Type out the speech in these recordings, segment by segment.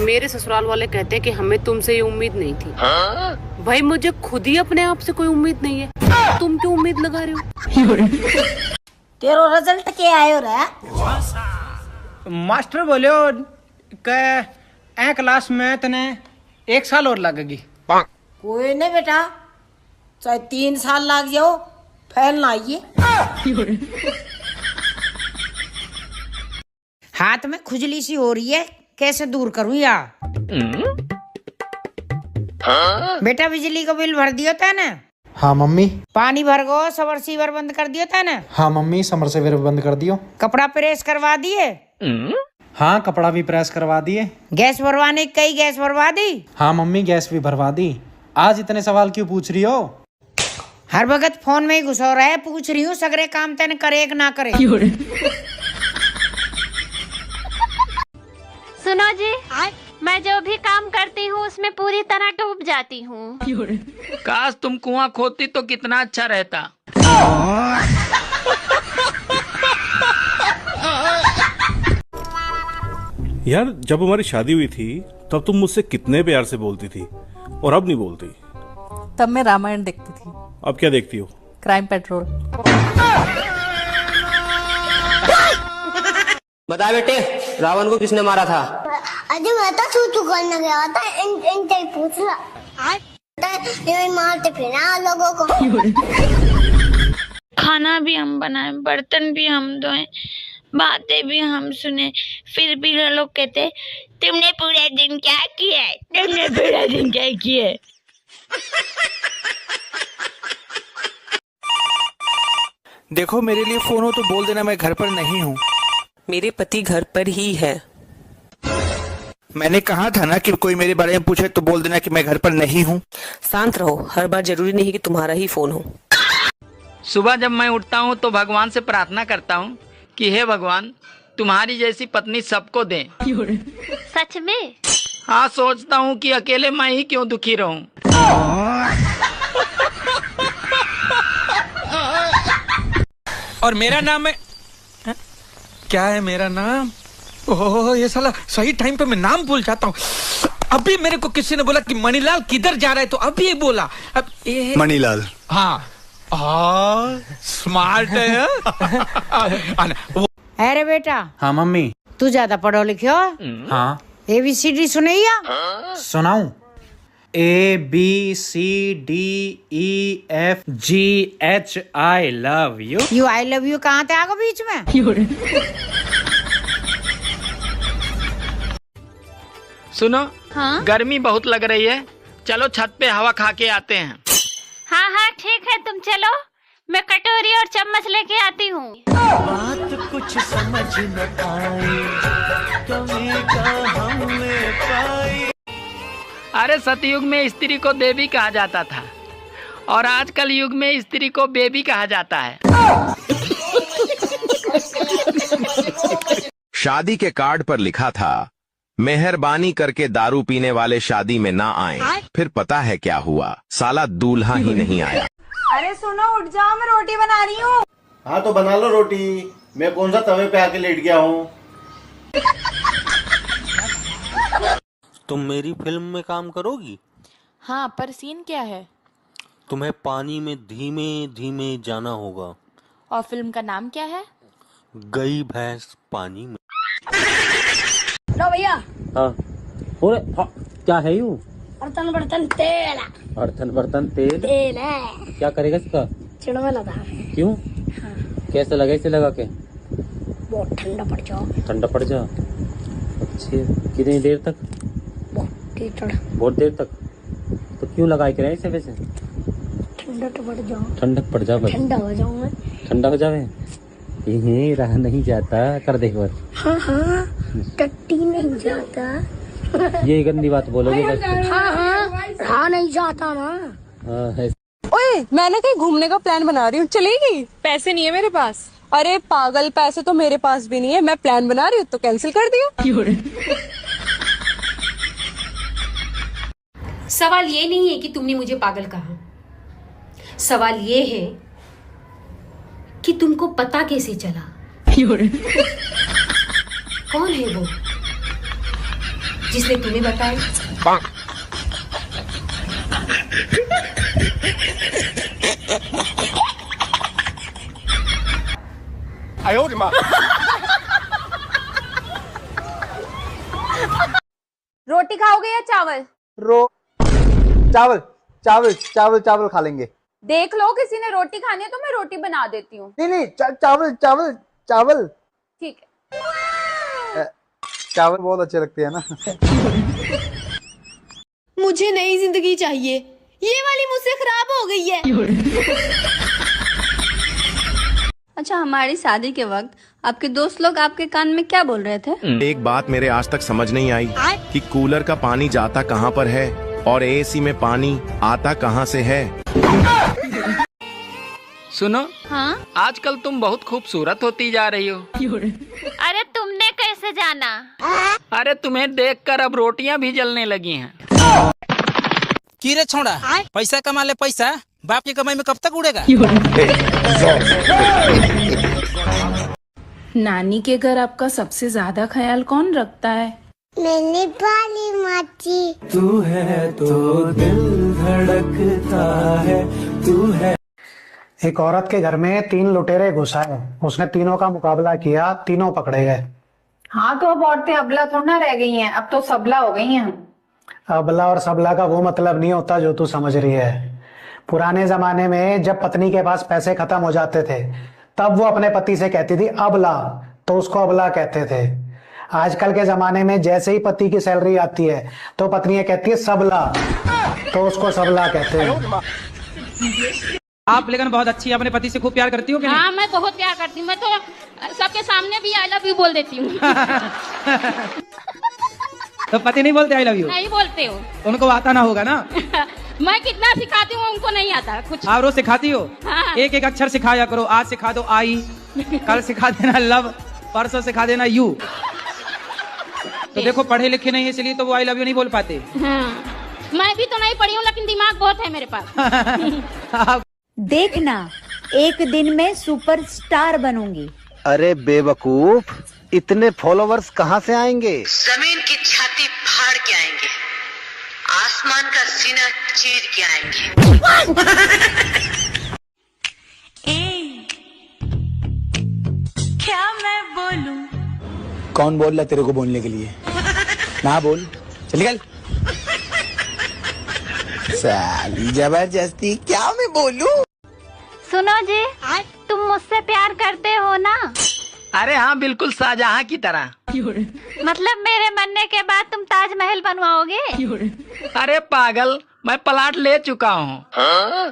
मेरे ससुराल वाले कहते हैं कि हमें तुमसे ये उम्मीद नहीं थी। भाई मुझे खुद ही अपने आप से कोई उम्मीद नहीं है, तुम क्यों उम्मीद लगा रहे हो? तेरा रिजल्ट क्या आयो रे? मास्टर बोलियो के ए क्लास में तने 1 साल और लगेगी। कोई नहीं बेटा, चाहे 3 साल लग जाओ, फेल ना आइए। हाथ में खुजली सी हो रही है, कैसे दूर करूं यार? बेटा बिजली का बिल भर दिया था ना? हाँ मम्मी। पानी भर गो, सबमर्सिबल बंद कर दिया था ना? हाँ मम्मी, समरसेबल बंद कर दियो। कपड़ा प्रेस करवा दिए? हाँ कपड़ा भी प्रेस करवा दिए। गैस भरवाने की कई गैस भरवा दी? हाँ मम्मी, गैस भी भरवा दी। आज इतने सवाल क्यों पूछ रही हो? हर वक्त फोन में ही घुसो रहा है, पूछ रही हूँ सगरे काम तेने करे कि ना करे। सुनो जी, मैं जो भी काम करती हूँ उसमें पूरी तरह डूब जाती हूँ। काश तुम कुआं खोदती तो कितना अच्छा रहता। यार जब हमारी शादी हुई थी तब तुम मुझसे कितने प्यार से बोलती थी और अब नहीं बोलती। तब मैं रामायण देखती थी। अब क्या देखती हो? Crime petrol. बता बेटे, रावण को किसने मारा था? अरे मैं तो छू करने गया था, इन पूछ रहा ये मारते फिर लोगों को। खाना भी हम बनाए, बर्तन भी हम धोए, बातें भी हम सुने, फिर भी लोग कहते तुमने पूरे दिन क्या किया है, तुमने पूरे दिन क्या किया है। देखो मेरे लिए फोन हो तो बोल देना मैं घर पर नहीं हूँ। मेरे पति घर पर ही है। मैंने कहा था ना कि कोई मेरे बारे में पूछे तो बोल देना कि मैं घर पर नहीं हूँ। शांत रहो, हर बार जरूरी नहीं कि तुम्हारा ही फोन हो। सुबह जब मैं उठता हूँ तो भगवान से प्रार्थना करता हूँ कि हे भगवान, तुम्हारी जैसी पत्नी सबको दें। सच में? हाँ, सोचता हूँ कि अकेले मैं ही क्यों दुखी रहूं। और मेरा नाम है क्या है? मेरा नाम, ओह ये साला सही टाइम पे मैं नाम भूल जाता हूँ। अभी मेरे को किसी ने बोला कि मणिलाल किधर जा रहा है, तो अभी ये बोला। अब ये मणिलाल। हाँ, स्मार्ट है। अरे बेटा। हाँ मम्मी। तू ज्यादा पढ़ो लिखो? हाँ। ABCD सुनैया? सुनाऊं? ABCDEFGH I love you। You I love you कहाँ थे आगे बीच में? सुनो, हाँ? गर्मी बहुत लग रही है, चलो छत पे हवा खा के आते हैं। हाँ हाँ ठीक है, तुम चलो, मैं कटोरी और चम्मच लेके आती हूँ। बात कुछ समझ न आई, कमी हमने पाई। अरे सतयुग में स्त्री को देवी कहा जाता था और आजकल युग में स्त्री को बेबी कहा जाता है। शादी के कार्ड पर लिखा था, मेहरबानी करके दारू पीने वाले शादी में ना आए। फिर पता है क्या हुआ? साला दूल्हा ही नहीं आया। अरे सुनो, उठ जाओ, मैं रोटी बना रही हूँ। हाँ तो बना लो रोटी, मैं कौन सा तवे पे आके लेट गया हूँ। तुम मेरी फिल्म में काम करोगी? हाँ, पर सीन क्या है? तुम्हें पानी में धीमे धीमे जाना होगा। और फिल्म का नाम क्या है? गई भैंस पानी में। लो भैया। हाँ। क्या है यू? बर्तन बर्तन तेल। बर्तन बर्तन तेल? तेल है। क्या करेगा इसका? चिड़वा लगा। क्यों? हाँ। कैसे लगा इसे लगा के? बहुत ठंडा पड़ जाओ। ठंडा पड़ जा। अच्छी, कितनी देर तक? बहुत देर तक। तो क्यों लगा के रहे इसे वैसे? ठंडा तो पड़ जाओ। ठंडक पड़ जा बस। ठंडा हो जाऊं मैं। ठंडा हो जावे। ये रहा नहीं जाता, कर देख बार। हाँ हाँ, टट्टी नहीं जाता। ये गंदी बात बोलोगे बस। हाँ हाँ, रहा नहीं जाता ना। हाँ। ओए, मैं ना कहीं घूमने का प्लान बना रही हूँ, चलेगी? पैसे नहीं है मेरे पास। अरे पागल, पैसे तो मेरे पास भी नहीं है, मैं प्लान बना रही हूँ तो कैंसिल कर दिया। सवाल ये नहीं है कि तुमने मुझे पागल कहा, सवाल ये है कि तुमको पता कैसे चला कौन है वो? जिसने तुम्हें बताया? रोटी खाओगे या चावल? चावल चावल चावल चावल खा लेंगे। देख लो, किसी ने रोटी खानी है तो मैं रोटी बना देती हूँ। नहीं चावल चावल चावल। ठीक है। चावल बहुत अच्छे लगते हैं ना। मुझे नई जिंदगी चाहिए, ये वाली मुझसे खराब हो गई है। अच्छा, हमारी शादी के वक्त आपके दोस्त लोग आपके कान में क्या बोल रहे थे? एक बात मेरे आज तक समझ नहीं आई कि कूलर का पानी जाता कहाँ पर है और एसी में पानी आता कहाँ से है। सुनो, हाँ? आजकल तुम बहुत खूबसूरत होती जा रही हो। अरे तुमने कैसे जाना? अरे तुम्हें देखकर अब रोटियां भी जलने लगी हैं। की रे छोड़ा, पैसा कमा ले पैसा, बाप की कमाई में कब तक उड़ेगा? नानी के घर आपका सबसे ज्यादा ख्याल कौन रखता है? मैंने पाली माची। तू है तो दिल धड़कता है, तू है। एक औरत के घर में 3 लुटेरे घुस आए, उसने तीनों का मुकाबला किया, तीनों पकड़े गए। हाँ, तो अब औरतें अबला थोड़ा रह गई हैं, अब तो सबला हो गई हैं। अबला और सबला का वो मतलब नहीं होता जो तू समझ रही है। पुराने जमाने में जब पत्नी के पास पैसे खत्म हो जाते थे तब वो अपने पति से कहती थी अबला, तो उसको अबला कहते थे। आजकल के जमाने में जैसे ही पति की सैलरी आती है तो पत्नी कहती है सबला, तो उसको सबला कहते हैं। आप लेकिन बहुत अच्छी, अपने पति से खूब प्यार करती हो कि नहीं? हाँ, मैं बहुत प्यार करती हूँ। मैं तो सबके सामने भी आई लव यू बोल देती हूँ। तो पति नहीं बोलते आई लव यू? नहीं बोलते हो। उनको आता ना होगा ना। मैं कितना सिखाती हूँ उनको नहीं आता कुछ। आप रोज सिखाती हो? हाँ। एक एक अक्षर सिखाया करो। आज सिखा दो आई, कल सिखा देना लव, परसों सिखा देना यू। तो देखो, पढ़े लिखे नहीं है इसलिए तो वो आई लव यू नहीं बोल पाते। हाँ। मैं भी तो नहीं पढ़ी हूँ लेकिन दिमाग बहुत है मेरे पास। देखना, एक दिन में सुपरस्टार बनूंगी। अरे बेवकूफ, इतने फॉलोवर्स कहाँ से आएंगे? जमीन की छाती फाड़ के आएंगे, आसमान का सीना चीर के आएंगे। क्या मैं बोलूं? कौन बोल रहा तेरे को बोलने के लिए? ना बोल, चल निकल। साली जबरदस्ती, क्या मैं बोलूं? सुनो जी, तुम मुझसे प्यार करते हो ना? अरे हाँ, बिल्कुल शाहजहां की तरह। मतलब मेरे मरने के बाद तुम ताजमहल बनवाओगे? अरे पागल, मैं प्लाट ले चुका हूँ।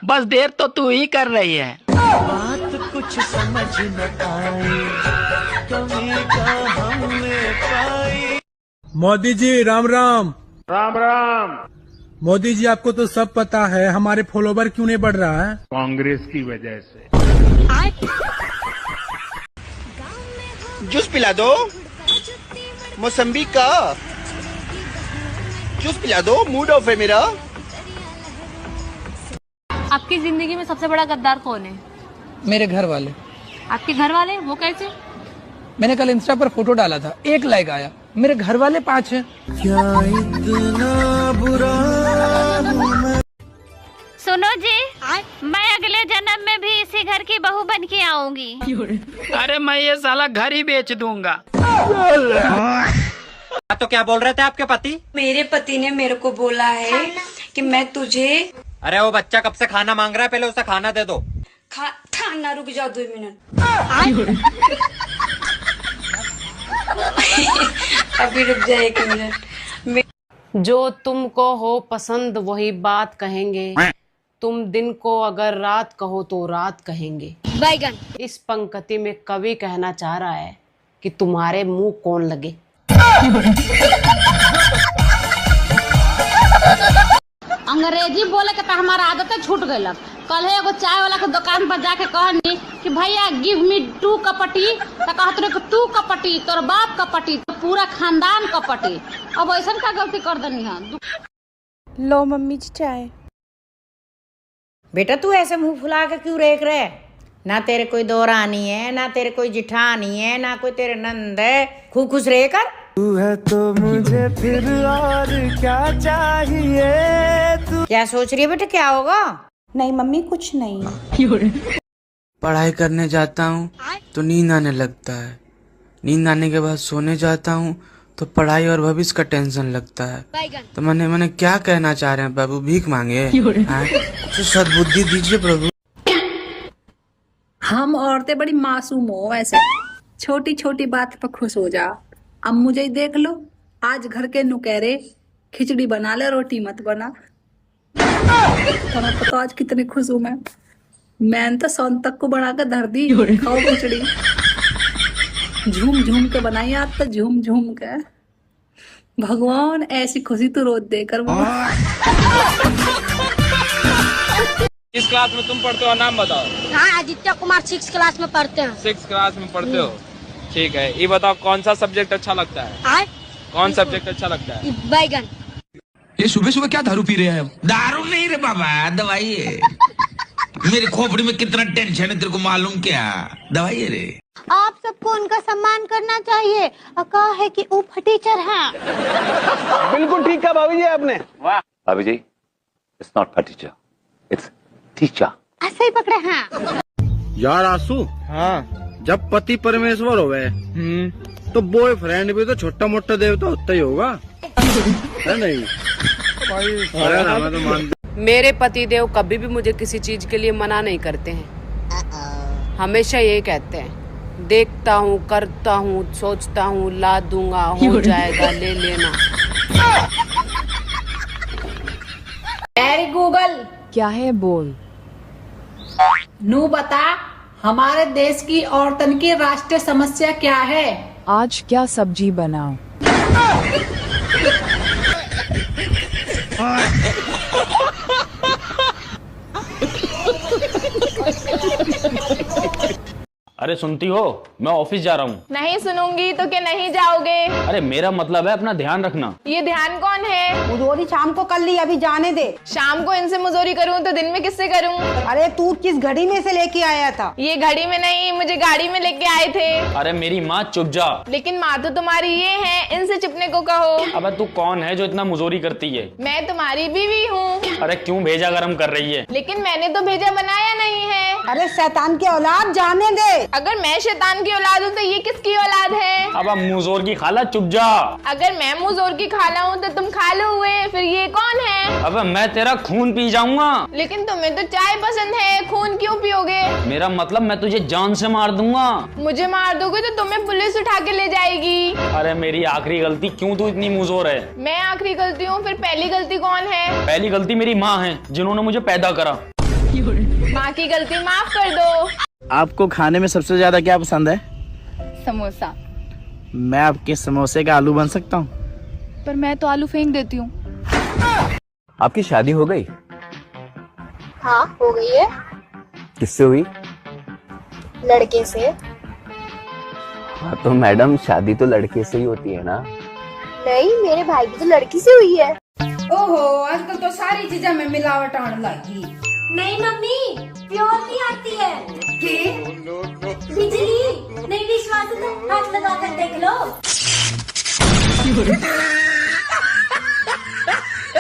बस देर तो तू ही कर रही है। बात कुछ समझ न आई, कमी का हमने पाई। मोदी जी राम राम। राम राम। मोदी जी, आपको तो सब पता है हमारे फॉलोवर क्यों नहीं बढ़ रहा है? कांग्रेस की वजह से। जूस पिला दो, मौसम्बी का जूस पिला दो, मूड ऑफ है मेरा। आपकी जिंदगी में सबसे बड़ा गद्दार कौन है? मेरे घर वाले। आपके घर वाले? वो कैसे? मैंने कल इंस्टा पर फोटो डाला था, 1 लाइक आया। मेरे घर वाले 5 हैं। क्या इतना बुरा हूँ मैं? सुनो जी, मैं अगले जन्म में भी इसी घर की बहू बन के आऊंगी। अरे मैं ये साला घर ही बेच दूंगा। तो क्या बोल रहे थे आपके पति? मेरे पति ने मेरे को बोला है कि मैं तुझे अरे वो बच्चा कब से खाना मांग रहा है, पहले उसे खाना दे दो। खाना, रुक जाओ 2 मिनट। अभी रुक जाए 1 मिनट। जो तुमको हो पसंद वही बात कहेंगे, तुम दिन को अगर रात कहो तो रात कहेंगे। बैगन। इस पंक्ति में कवि कहना चाह रहा है कि तुम्हारे मुंह कौन लगे। अंग्रेजी बोले के तो हमारा आदत छूट गई। कल एगो चाय वाला के दुकान पर जाके कहनी कि भैया गिव मी 2 कपटी, तो कहत रहे कि तू कपटी, तोर बाप कपटी, तो पूरा खानदान कपटी। अब ऐसा का गलती कर देनी है। लो मम्मी जी चाय। बेटा तू ऐसे मुंह फुला के क्यों रेख रहे? ना तेरे कोई दोरानी है, ना तेरे कोई जिठानी है, ना कोई तेरे नंद है। खूब खुश रह कर। तू है तो मुझे फिर और क्या चाहिए तू। क्या सोच रही है बेटा, क्या होगा? नहीं मम्मी कुछ नहीं। पढ़ाई करने जाता हूँ तो नींद आने लगता है, नींद आने के बाद सोने जाता हूँ तो पढ़ाई और भविष्य का टेंशन लगता है। तो मैंने क्या कहना चाह रहे हैं प्रभु, भीख मांगे? तो सद्बुद्धि दीजिए प्रभु। हम औरतें बड़ी मासूम हो, ऐसे छोटी छोटी बात पर खुश हो जा। अब मुझे ही देख लो, आज घर के नुकहरे खिचड़ी बना ले, रोटी मत बना। तुम्हें पता आज कितनी खुश हूँ मैंने तो सोन तक को बना के धर दी। खाओ खिचड़ी, झूम झूम के बनाई आज तो, झूम झूम के। भगवान ऐसी खुशी तो रोज देकर। किस क्लास में तुम पढ़ते हो, नाम बताओ। हाँ, आदित्य कुमार 6 क्लास में पढ़ते हैं। 6 क्लास में पढ़ते हो, ठीक है। ये बताओ कौन सा सब्जेक्ट अच्छा लगता है? कौन सब्जेक्ट अच्छा लगता है? बैगन। ये सुबह सुबह क्या दारू पी रहे हैं? दारू नहीं रे बाबा, दवाई है। मेरी खोपड़ी में कितना टेंशन है तेरे को मालूम क्या? दवाई है रे। आप सबको उनका सम्मान करना चाहिए। कहा है कि वो टीचर हैं। बिल्कुल ठीक कहा भाभी जी आपने। वाह भाभी जी, इट्स नॉट फटीचर, इट्स टीचर। ऐसे ही पकड़े हैं यार आंसू। हाँ, जब पति परमेश्वर होवे तो बॉयफ्रेंड भी तो छोटा मोटा देवता होता ही होगा, है नहीं? मैं तो मान। मेरे पतिदेव कभी भी मुझे किसी चीज के लिए मना नहीं करते हैं। हमेशा ये कहते हैं, देखता हूँ, करता हूँ, सोचता हूँ, ला दूंगा, हो जाएगा, ले लेना। अरे गूगल, क्या है बोल। नू बता, हमारे देश की औरतन की राष्ट्रीय समस्या क्या है? आज क्या सब्जी बनाऊं? अरे सुनती हो, मैं ऑफिस जा रहा हूँ। नहीं सुनूंगी तो क्या नहीं जाओगे? अरे मेरा मतलब है अपना ध्यान रखना। ये ध्यान कौन है? मुजोरी शाम को कर ली, अभी जाने दे। शाम को इनसे मुजोरी करूँ तो दिन में किससे करूँ? अरे तू किस घड़ी में से लेके आया था? ये घड़ी में नहीं, मुझे गाड़ी में लेके आए थे। अरे मेरी माँ चुप जा। लेकिन माँ तो तुम्हारी ये है, इनसे चुपने को कहो। अबे तू कौन है जो इतना मुजोरी करती है? मैं तुम्हारी बीवी हूँ। अरे क्यों भेजा गरम कर रही है? लेकिन मैंने तो भेजा बनाया नहीं है। अरे शैतान की औलाद, जाने दे। अगर मैं शैतान की औलाद हूँ तो ये किसकी औलाद है? अब मुजोर की खाला चुप जा। अगर मैं मुजोर की खाला हूँ तो तुम खालू हुए, फिर ये कौन है? अब मैं तेरा खून पी जाऊंगा। लेकिन तुम्हें तो चाय पसंद है, खून क्यों पियोगे? मेरा मतलब मैं तुझे जान से मार दूंगा। मुझे मार दोगे तो तुम्हें पुलिस उठा के ले जाएगी। अरे मेरी आखिरी गलती, क्यों तू इतनी मुजोर है? मैं आखिरी गलती हूँ, फिर पहली गलती कौन है? पहली गलती मेरी माँ है, जिन्होंने मुझे पैदा करा। माँ की गलती माफ कर दो। आपको खाने में सबसे ज्यादा क्या पसंद है? समोसा। मैं आपके समोसे का आलू बन सकता हूँ? पर मैं तो आलू फेंक देती हूँ। आपकी शादी हो गई? हाँ, हो गई है। किससे हुई? लड़के से। हाँ तो मैडम, शादी तो लड़के से ही होती है ना? नहीं, मेरे भाई की तो लड़की से हुई है। ओहो, आजकल तो सारी चीजें में मिलावट आने लगी। नहीं मम्मी, प्योर नहीं आती है। बिजली नहीं, विश्वास है तो हाथ लगा कर देख लो।